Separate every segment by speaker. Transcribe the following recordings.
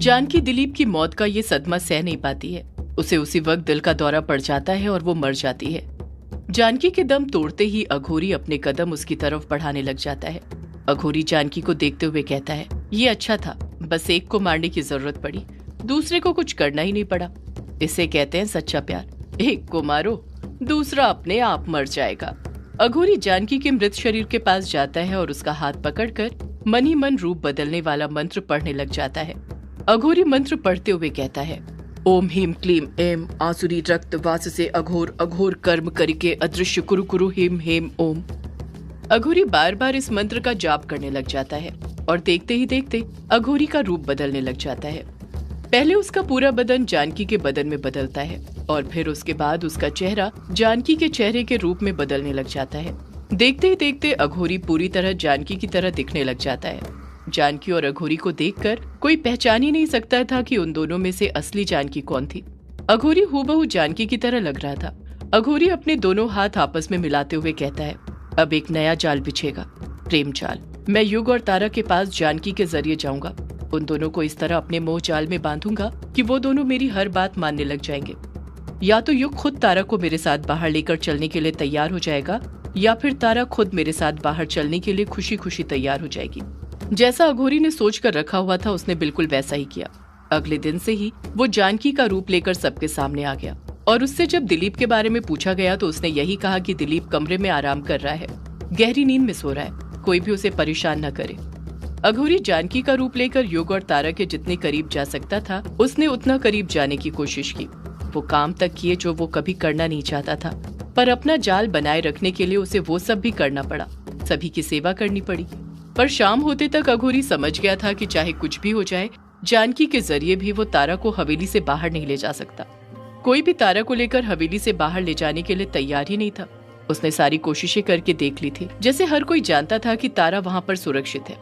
Speaker 1: जानकी दिलीप की मौत का ये सदमा सह नहीं पाती है। उसे उसी वक्त दिल का दौरा पड़ जाता है और वो मर जाती है। जानकी के दम तोड़ते ही अघोरी अपने कदम उसकी तरफ बढ़ाने लग जाता है। अघोरी जानकी को देखते हुए कहता है, ये अच्छा था, बस एक को मारने की जरूरत पड़ी, दूसरे को कुछ करना ही नहीं पड़ा। इसे कहते हैं सच्चा प्यार। एक को मारो, दूसरा अपने आप मर जाएगा। अघोरी जानकी के मृत शरीर के पास जाता है और उसका हाथ पकड़कर मन ही मन रूप बदलने वाला मंत्र पढ़ने लग जाता है। अघोरी मंत्र पढ़ते हुए कहता है, ओम ह्रीं क्लीं ऐं आसुरी रक्त वास से अघोर अघोर कर्म करके अदृश्य कुरु कुरु ह्रीं हेम ओम। अघोरी बार बार इस मंत्र का जाप करने लग जाता है और देखते ही देखते अघोरी का रूप बदलने लग जाता है। पहले उसका पूरा बदन जानकी के बदन में बदलता है और फिर उसके बाद उसका चेहरा जानकी के चेहरे के रूप में बदलने लग जाता है। देखते ही देखते अघोरी पूरी तरह जानकी की तरह दिखने लग जाता है। जानकी और अघोरी को देखकर कोई पहचान ही नहीं सकता था कि उन दोनों में से असली जानकी कौन थी। अघोरी हूबहू जानकी की तरह लग रहा था। अघोरी अपने दोनों हाथ आपस में मिलाते हुए कहता है, अब एक नया जाल बिछेगा, प्रेम जाल। मैं युग और तारा के पास जानकी के जरिए जाऊंगा। उन दोनों को इस तरह अपने मोह जाल में बांधूंगा कि वो दोनों मेरी हर बात मानने लग जाएंगे। या तो युग खुद तारा को मेरे साथ बाहर लेकर चलने के लिए तैयार हो जाएगा, या फिर तारा खुद मेरे साथ बाहर चलने के लिए खुशी खुशी तैयार हो जाएगी। जैसा अघोरी ने सोच कर रखा हुआ था, उसने बिल्कुल वैसा ही किया। अगले दिन से ही वो जानकी का रूप लेकर सबके सामने आ गया और उससे जब दिलीप के बारे में पूछा गया तो उसने यही कहा कि दिलीप कमरे में आराम कर रहा है, गहरी नींद में सो रहा है, कोई भी उसे परेशान न करे। अघोरी जानकी का रूप लेकर युग और तारा के जितने करीब जा सकता था, उसने उतना करीब जाने की कोशिश की। वो काम तक किए जो वो कभी करना नहीं चाहता था, पर अपना जाल बनाए रखने के लिए उसे वो सब भी करना पड़ा, सभी की सेवा करनी पड़ी। पर शाम होते तक अघोरी समझ गया था कि चाहे कुछ भी हो जाए, जानकी के जरिए भी वो तारा को हवेली से बाहर नहीं ले जा सकता। कोई भी तारा को लेकर हवेली से बाहर ले जाने के लिए तैयार ही नहीं था। उसने सारी कोशिशें करके देख ली थी, जैसे हर कोई जानता था कि तारा वहाँ पर सुरक्षित है।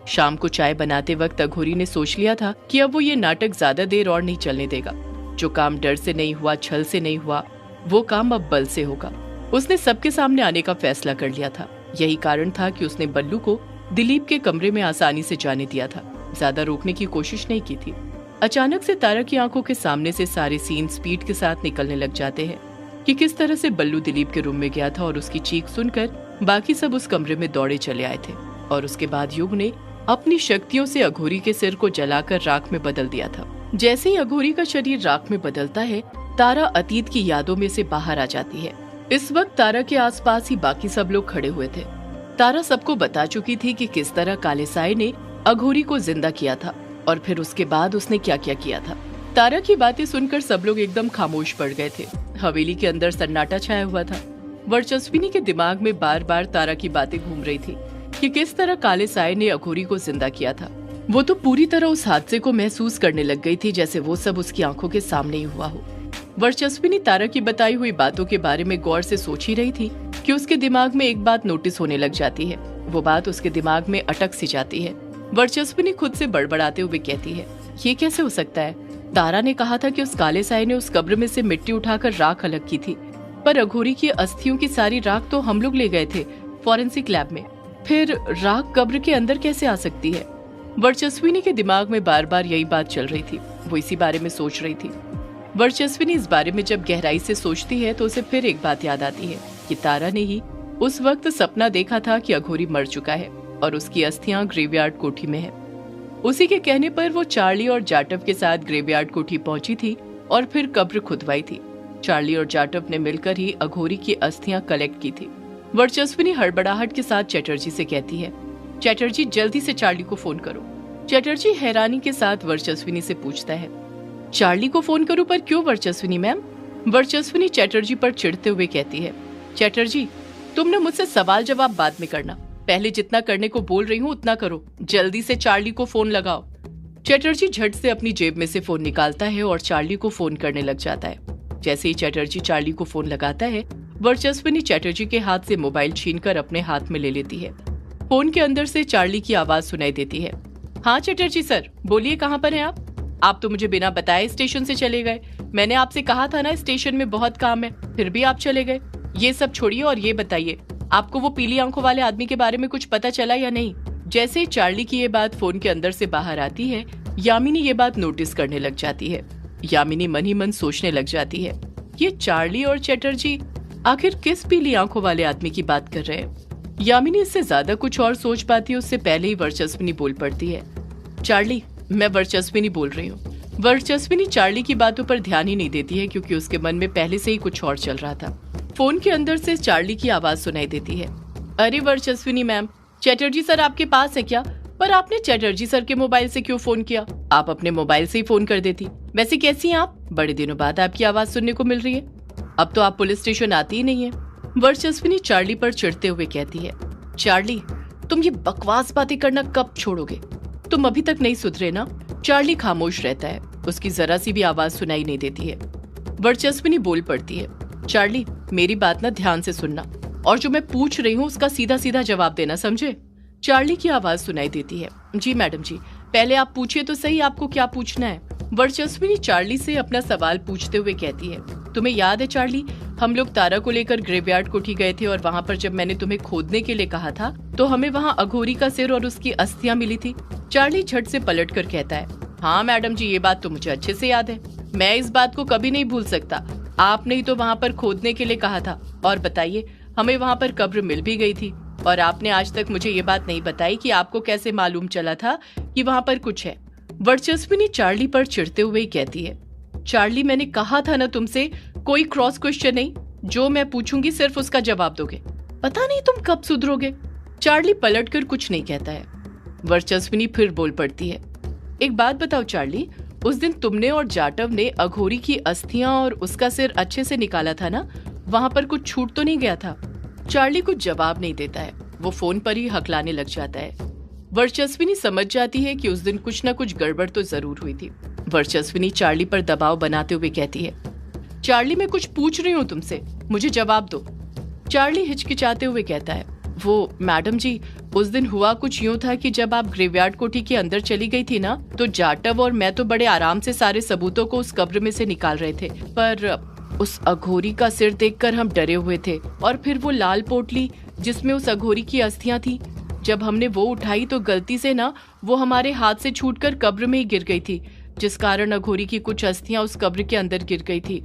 Speaker 1: शाम को चाय बनाते वक्त अघोरी ने सोच लिया था कि अब वो ये नाटक ज्यादा देर और नहीं चलने देगा। जो काम डर से नहीं हुआ, छल से नहीं हुआ, वो काम अब बल से होगा। उसने सबके सामने आने का फैसला कर लिया था। यही कारण था कि उसने बल्लू को दिलीप के कमरे में आसानी से जाने दिया था, ज्यादा रोकने की कोशिश नहीं की थी। अचानक से तारा की आंखों के सामने से सारे सीन स्पीड के साथ निकलने लग जाते हैं कि किस तरह से बल्लू दिलीप के रूम में गया था और उसकी चीख सुनकर बाकी सब उस कमरे में दौड़े चले आए थे। और उसके बाद युग ने अपनी शक्तियों से अघोरी के सिर को जलाकर राख में बदल दिया था। जैसे ही अघोरी का शरीर राख में बदलता है, तारा अतीत की यादों में से बाहर आ जाती है। इस वक्त तारा के आसपास ही बाकी सब लोग खड़े हुए थे। तारा सबको बता चुकी थी कि किस तरह काले साए ने अघोरी को जिंदा किया था और फिर उसके बाद उसने क्या क्या किया था। तारा की बातें सुनकर सब लोग एकदम खामोश पड़ गए थे। हवेली के अंदर सन्नाटा छाया हुआ था। वर्चस्विनी के दिमाग में बार बार तारा की बातें घूम रही थी कि किस तरह काले साए ने अघोरी को जिंदा किया था। वो तो पूरी तरह उस हादसे को महसूस करने लग गई थी जैसे वो सब उसकी आंखों के सामने ही हुआ हो। वर्चस्विनी तारा की बताई हुई बातों के बारे में गौर से सोच ही रही थी कि उसके दिमाग में एक बात नोटिस होने लग जाती है। वो बात उसके दिमाग में अटक सी जाती है। वर्चस्विनी खुद से बड़बड़ाते हुए कहती है, ये कैसे हो सकता है? तारा ने कहा था कि उस काले साए ने उस कब्र में से मिट्टी उठाकर राख अलग की थी, पर अघोरी की अस्थियों की सारी राख तो हम लोग ले गए थे फॉरेंसिक लैब में। फिर राख कब्र के अंदर कैसे आ सकती है? वर्चस्विनी के दिमाग में बार बार यही बात चल रही थी। वो इसी बारे में सोच रही थी। वर्चस्विनी इस बारे में जब गहराई से सोचती है तो उसे फिर एक बात याद आती है कि तारा ने ही उस वक्त सपना देखा था कि अघोरी मर चुका है और उसकी अस्थियां ग्रेवयार्ड कोठी में है। उसी के कहने पर वो चार्ली और जाटव के साथ ग्रेवयार्ड कोठी पहुंची थी और फिर कब्र खुदवाई थी। चार्ली और जाटव ने मिलकर ही अघोरी की अस्थियां कलेक्ट की थी। वर्चस्विनी हड़बड़ाहट के साथ चटर्जी से कहती है, चटर्जी जल्दी से चार्ली को फोन करो। चटर्जी हैरानी के साथ वर्चस्विनी से पूछता है, चार्ली को फोन करूं पर क्यों वर्चस्विनी मैम? वर्चस्विनी चटर्जी पर चिढ़ते हुए कहती है, चटर्जी तुमने मुझसे सवाल जवाब बाद में करना, पहले जितना करने को बोल रही हूँ उतना करो, जल्दी से चार्ली को फोन लगाओ। चटर्जी झट से अपनी जेब में से फोन निकालता है और चार्ली को फोन करने लग जाता है। जैसे ही चटर्जी चार्ली को फोन लगाता है, वर्चस्विनी चटर्जी के हाथ से मोबाइल छीनकर अपने हाथ में ले लेती है। फोन के अंदर से चार्ली की आवाज सुनाई देती है, हाँ चटर्जी सर बोलिए, कहाँ पर हैं आप तो मुझे बिना बताए स्टेशन से चले गए। मैंने आपसे कहा था ना स्टेशन में बहुत काम है, फिर भी आप चले गए। ये सब छोड़िए और ये बताइए, आपको वो पीली आंखों वाले आदमी के बारे में कुछ पता चला या नहीं? जैसे ही चार्ली की ये बात फोन के अंदर से बाहर आती है, यामिनी ये बात नोटिस करने लग जाती है। यामिनी मन ही मन सोचने लग जाती है, ये चार्ली और चटर्जी आखिर किस पीली आंखों वाले आदमी की बात कर रहे हैं। यामिनी इससे ज्यादा कुछ और सोच पाती है उससे पहले ही वर्चस्विनी बोल पड़ती है, चार्ली, मैं वर्चस्विनी बोल रही हूँ। वर्चस्विनी चार्ली की बातों पर ध्यान ही नहीं देती है क्योंकि उसके मन में पहले से ही कुछ और चल रहा था। फोन के अंदर से चार्ली की आवाज सुनाई देती है, अरे वर्चस्विनी मैम, चटर्जी सर आपके पास है क्या? पर आपने चटर्जी सर के मोबाइल से क्यों फोन किया? आप अपने मोबाइल से ही फोन कर देती। वैसे कैसी हैं आप? बड़े दिनों बाद आपकी आवाज सुनने को मिल रही है। अब तो आप पुलिस स्टेशन आती ही नहीं है। वर्चस्विनी चार्ली पर चिढ़ते हुए कहती है, चार्ली, तुम ये बकवास बातें करना कब छोड़ोगे? तुम अभी तक नहीं सुधरे ना? चार्ली खामोश रहता है, उसकी जरा सी भी आवाज सुनाई नहीं देती है। वर्चस्विनी बोल पड़ती है, चार्ली, मेरी बात ना ध्यान से सुनना और जो मैं पूछ रही हूँ उसका सीधा सीधा जवाब देना, समझे? चार्ली की आवाज सुनाई देती है, जी मैडम जी, पहले आप पूछिए तो सही, आपको क्या पूछना है? वर्चस्विनी चार्ली से अपना सवाल पूछते हुए कहती है, तुम्हें याद है चार्ली, हम लोग तारा को लेकर ग्रेवयार्ड कोठी गए थे और वहाँ पर जब मैंने तुम्हें खोदने के लिए कहा था तो हमें वहाँ अघोरी का सिर और उसकी अस्थियां मिली थी। चार्ली झट से पलट कर कहता है, हाँ मैडम जी, ये बात तो मुझे अच्छे से याद है, मैं इस बात को कभी नहीं भूल सकता। आपने ही तो वहाँ पर खोदने के लिए कहा था और बताइए, हमें वहाँ पर कब्र मिल भी गई थी और आपने आज तक मुझे ये बात नहीं बताई कि आपको कैसे मालूम चला था कि वहाँ पर कुछ है। वर्चस्विनी चार्ली पर चिढ़ते हुए कहती है, चार्ली, मैंने कहा था ना तुमसे, कोई क्रॉस क्वेश्चन नहीं, जो मैं पूछूंगी सिर्फ उसका जवाब दोगे। पता नहीं तुम कब सुधरोगे। चार्ली पलटकर कुछ नहीं कहता है। वर्चस्विनी फिर बोल पड़ती है, एक बात बताओ चार्ली, उस दिन तुमने और जाटव ने अघोरी की अस्थियां और उसका सिर अच्छे से निकाला था ना? वहाँ पर कुछ छूट तो नहीं गया था? चार्ली कुछ जवाब नहीं देता है, वो फोन पर ही हकलाने लग जाता है। वर्चस्विनी समझ जाती है कि उस दिन कुछ न कुछ गड़बड़ तो जरूर हुई थी। वर्चस्विनी चार्ली पर दबाव बनाते हुए कहती है, चार्ली, मैं कुछ पूछ रही हूँ तुमसे, मुझे जवाब दो। चार्ली हिचकिचाते हुए कहता है, वो मैडम जी, उस दिन हुआ कुछ यूं था कि जब आप ग्रेवयार्ड कोठी के अंदर चली गई थी ना, तो जाटव और मैं तो बड़े आराम से सारे सबूतों को उस कब्र में से निकाल रहे थे, पर उस अघोरी का सिर देखकर हम डरे हुए थे और फिर वो लाल पोटली जिसमें उस अघोरी की अस्थियां थी, जब हमने वो उठाई तो गलती से ना वो हमारे हाथ से छूटकर कब्र में ही गिर गई थी, जिस कारण अघोरी की कुछ अस्थियां उस कब्र के अंदर गिर गई थी।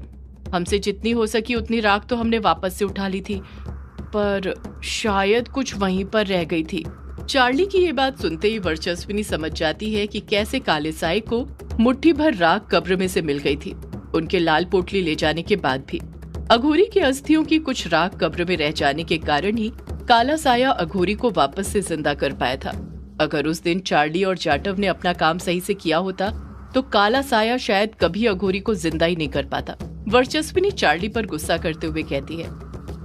Speaker 1: हमसे जितनी हो सकी उतनी राख तो हमने वापस से उठा ली थी, पर शायद कुछ वहीं पर रह गई थी। चार्ली की ये बात सुनते ही वर्चस्विनी समझ जाती है कि कैसे काले साए को मुट्ठी भर राख कब्र में से मिल गई थी, उनके लाल पोटली ले जाने के बाद भी। अघोरी की अस्थियों की कुछ राख कब्र में रह जाने के कारण ही काला साया अघोरी को वापस से जिंदा कर पाया था। अगर उस दिन चार्ली और जाटव ने अपना काम सही से किया होता तो काला साया शायद कभी अघोरी को जिंदा ही नहीं कर पाता। वर्चस्विनी चार्ली पर गुस्सा करते हुए कहती है,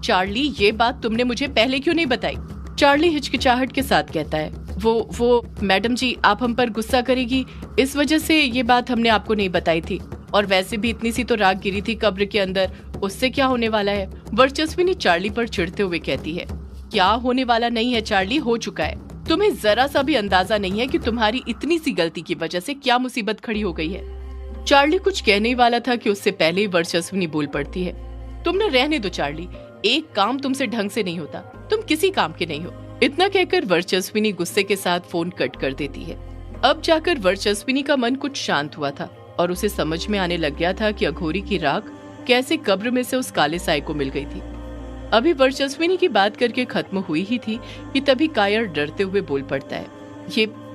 Speaker 1: चार्ली, ये बात तुमने मुझे पहले क्यों नहीं बताई? चार्ली हिचकिचाहट के साथ कहता है, वो मैडम जी, आप हम पर गुस्सा करेगी, इस वजह से ये बात हमने आपको नहीं बताई थी, और वैसे भी इतनी सी तो राख गिरी थी कब्र के अंदर, उससे क्या होने वाला है? वर्चस्विनी चार्ली पर चिढ़ते हुए कहती है, क्या होने वाला नहीं है चार्ली, हो चुका है। तुम्हें जरा सा भी अंदाजा नहीं है कि तुम्हारी इतनी सी गलती की वजह से क्या मुसीबत खड़ी हो गई है। चार्ली कुछ कहने वाला था कि उससे पहले ही वर्चस्विनी बोल पड़ती है, तुम न रहने दो चार्ली, एक काम तुमसे ढंग से नहीं होता, तुम किसी काम के नहीं हो। इतना कहकर वर्चस्विनी गुस्से के साथ फोन कट कर देती है। अब जाकर वर्चस्विनी का मन कुछ शांत हुआ था और उसे समझ में आने लग गया था कि अघोरी की राख कैसे कब्र में से उस काले साए को मिल गई थी। अभी वर्चस्विनी की बात करके खत्म हुई ही थी कि तभी कायर डरते हुए बोल पड़ता है,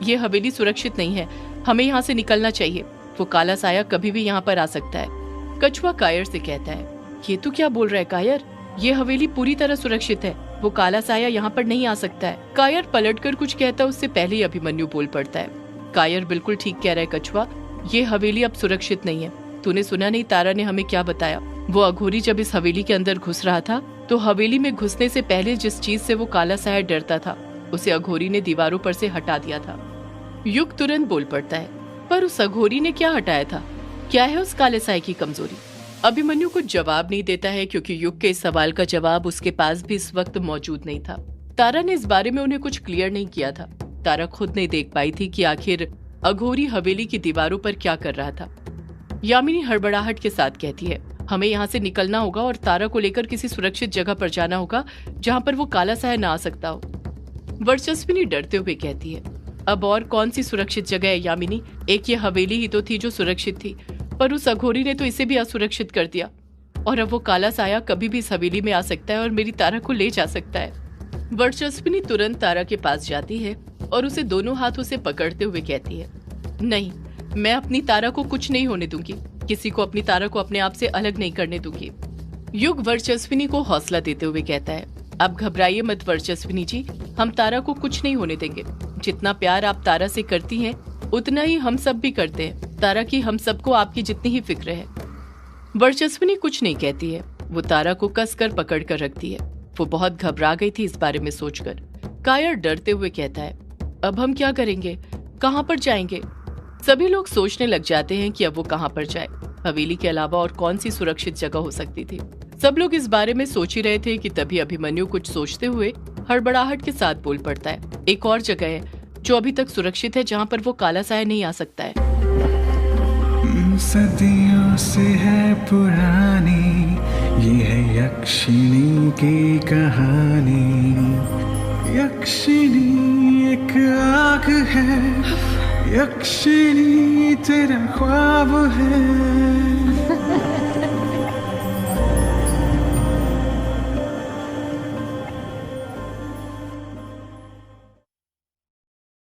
Speaker 1: ये हवेली सुरक्षित नहीं है, हमें यहाँ से निकलना चाहिए, वो काला साया कभी भी यहाँ पर आ सकता है। कछुआ कायर से कहता है, ये तू क्या बोल रहा है कायर, ये हवेली पूरी तरह सुरक्षित है, वो काला साया यहाँ पर नहीं आ सकता है। कायर पलटकर कुछ कहता उससे पहले ही अभिमन्यु बोल पड़ता है, कायर बिल्कुल ठीक कह रहा है कछुआ, ये हवेली अब सुरक्षित नहीं है। तूने सुना नहीं तारा ने हमें क्या बताया? वो अघोरी जब इस हवेली के अंदर घुस रहा था तो हवेली में घुसने से पहले जिस चीज से वो काला साया डरता था उसे अघोरी ने दीवारों पर से हटा दिया था। युग तुरंत बोल पड़ता है, पर उस अघोरी ने क्या हटाया था? क्या है उस काले साए की कमजोरी? अभिमन्यु कुछ जवाब नहीं देता है क्योंकि युग के इस सवाल का जवाब उसके पास भी इस वक्त मौजूद नहीं था। तारा ने इस बारे में उन्हें कुछ क्लियर नहीं किया था। तारा खुद नहीं देख पाई थी कि आखिर अघोरी हवेली की दीवारों पर क्या कर रहा था। यामिनी हड़बड़ाहट के साथ कहती है, हमें यहाँ से निकलना होगा और तारा को लेकर किसी सुरक्षित जगह पर जाना होगा जहाँ पर वो काला साया ना आ सकता हो। वर्चस्विनी डरते हुए कहती है, अब और कौन सी सुरक्षित जगह है यामिनी? एक ये हवेली ही तो थी जो सुरक्षित थी, पर उस अघोरी ने तो इसे भी असुरक्षित कर दिया। और अब वो काला साया कभी भी इस हवेली में आ सकता है और मेरी तारा को ले जा सकता है। वर्चस्विनी तुरंत तारा के पास जाती है और उसे दोनों हाथों से पकड़ते हुए कहती है, नहीं, मैं अपनी तारा को कुछ नहीं होने दूंगी। किसी को अपनी तारा को अपने आप से अलग नहीं करने दूंगी। युग वर्चस्विनी को हौसला देते हुए कहता है, अब घबराइए मत वर्चस्विनी जी, हम तारा को कुछ नहीं होने देंगे। जितना प्यार आप तारा से करती हैं, उतना ही हम सब भी करते हैं। तारा की हम सबको आपकी जितनी ही फिक्र है। वर्चस्विनी कुछ नहीं कहती है, वो तारा को कसकर पकड़ कर रखती है। वो बहुत घबरा गई थी इस बारे में सोचकर। कायर डरते हुए कहता है, अब हम क्या करेंगे, कहाँ पर जाएंगे? सभी लोग सोचने लग जाते हैं कि अब वो कहाँ पर जाए। हवेली के अलावा और कौन सी सुरक्षित जगह हो सकती थी? सब लोग इस बारे में सोच ही रहे थे कि तभी अभिमन्यु कुछ सोचते हुए हड़बड़ाहट के साथ बोल पड़ता है, एक और जगह है जो अभी तक सुरक्षित है, जहाँ पर वो काला साया नहीं आ सकता है।
Speaker 2: सदियों से है पुरानी ये है यक्षिणी की कहानी। यक्षिणी एक आग है, यक्षिणी तेरा ख्वाब है।